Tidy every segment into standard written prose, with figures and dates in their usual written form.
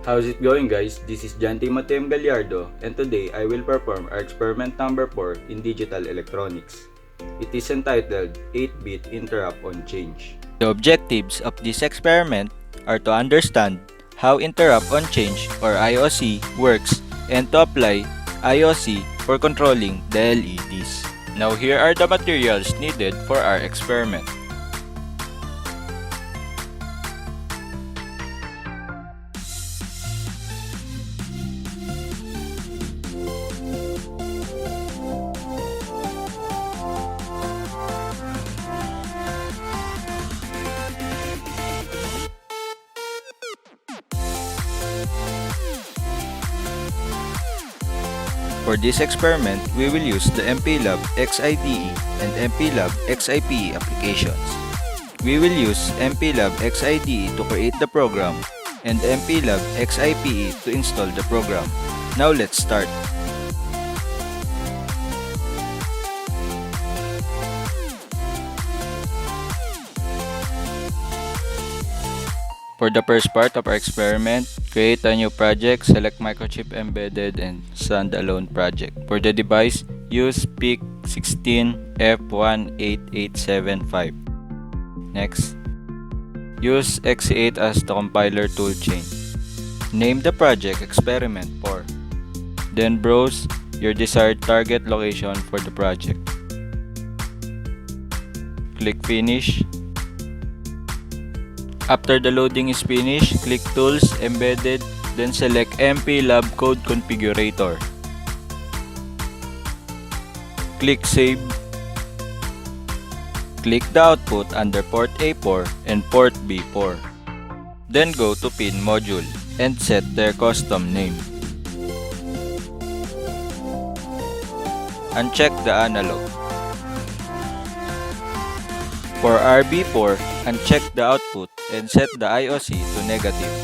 How's it going, guys? This is Jan Timothy Gallardo, and today I will perform our experiment number 4 in digital electronics. It is entitled 8-bit interrupt on change. The objectives of this experiment are to understand how interrupt on change or IOC works and to apply IOC for controlling the LEDs. Now here are the materials needed for our experiment. For this experiment, we will use the MPLAB XIDE and MPLAB XIPE applications. We will use MPLAB XIDE to create the program and MPLAB XIPE to install the program. Now let's start. For the first part of our experiment, create a new project, select microchip embedded and standalone project. For the device, use PIC16F18875. Next, use XC8 as the compiler toolchain. Name the project Experiment 4. Then browse your desired target location for the project. Click Finish. After the loading is finished, click Tools, Embedded, then select MPLAB Code Configurator. Click Save. Click the output under port A4 and port B4. Then go to Pin Module and set their custom name. Uncheck the analog. For RB4, uncheck the output and set the IOC to negative.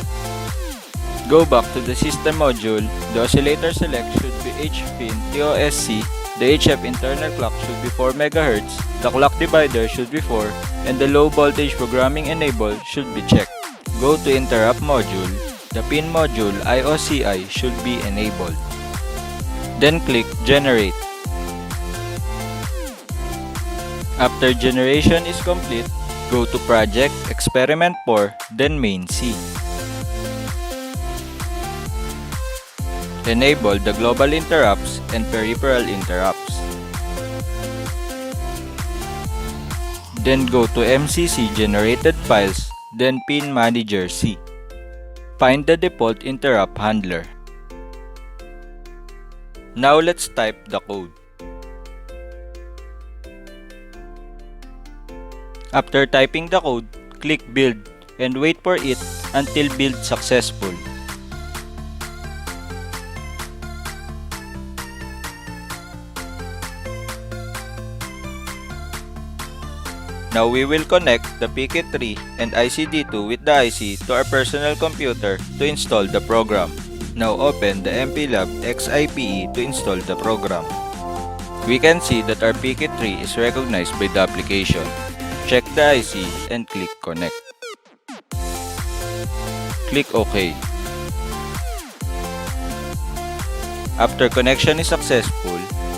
Go back to the system module. The oscillator select should be HPin TOSC. The HF internal clock should be 4 MHz. The clock divider should be 4 and the low voltage programming enable should be checked. Go to interrupt module. The pin module IOCI should be enabled. Then click generate. After generation is complete, go to Project, Experiment 4, then Main C. Enable the global interrupts and peripheral interrupts. Then go to MCC generated files, then Pin Manager C. Find the default interrupt handler. Now let's type the code. After typing the code, click Build and wait for it until build successful. Now we will connect the PK3 and ICD2 with the IC to our personal computer to install the program. Now open the MPLAB XIPE to install the program. We can see that our PK3 is recognized by the application. Check the IC and click Connect. Click OK. After connection is successful,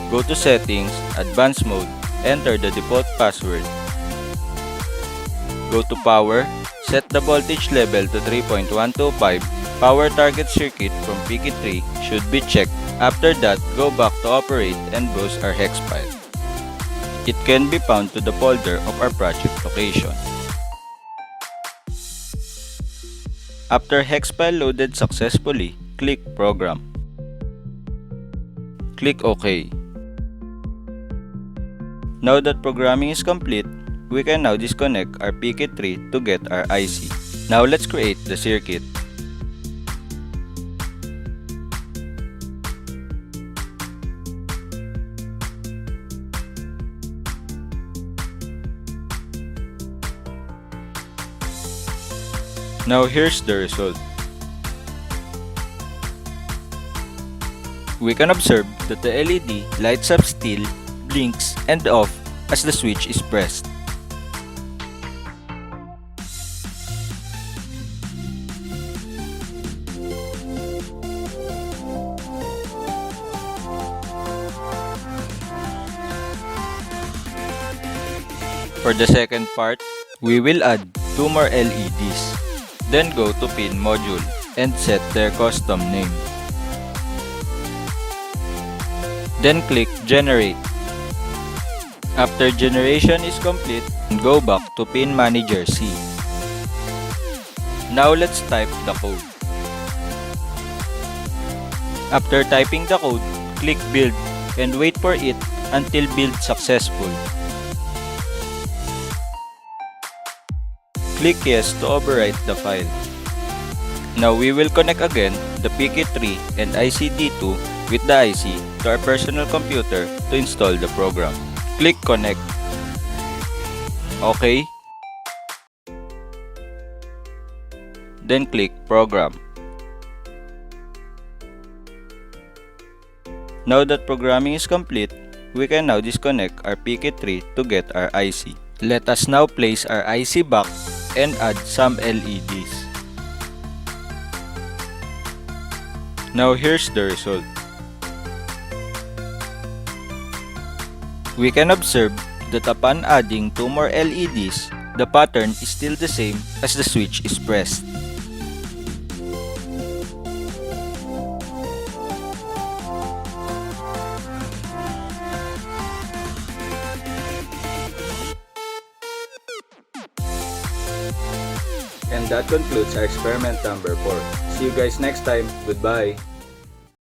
go to Settings, Advanced Mode, enter the default password. Go to Power, set the voltage level to 3.125. Power target circuit from PK3 should be checked. After that, go back to Operate and browse our hex file. It can be found to the folder of our project location. After hex file loaded successfully, click Program. Click OK. Now that programming is complete, we can now disconnect our PK3 to get our IC. Now let's create the circuit. Now here's the result. We can observe that the LED lights up still, blinks, and off as the switch is pressed. For the second part, we will add 2 more LEDs. Then go to pin module and set their custom name. Then click generate. After generation is complete, go back to pin manager C. Now let's type the code. After typing the code, click build and wait for it until build successful. Click yes to overwrite the file. Now we will connect again the PK3 and IC-D2 with the IC to our personal computer to install the program. Click connect. OK. Then click program. Now that programming is complete, we can now disconnect our PK3 to get our IC. Let us now place our IC back and add some LEDs. Now here's the result. We can observe that upon adding 2 more LEDs, the pattern is still the same as the switch is pressed. And that concludes our experiment number 4. See you guys next time. Goodbye.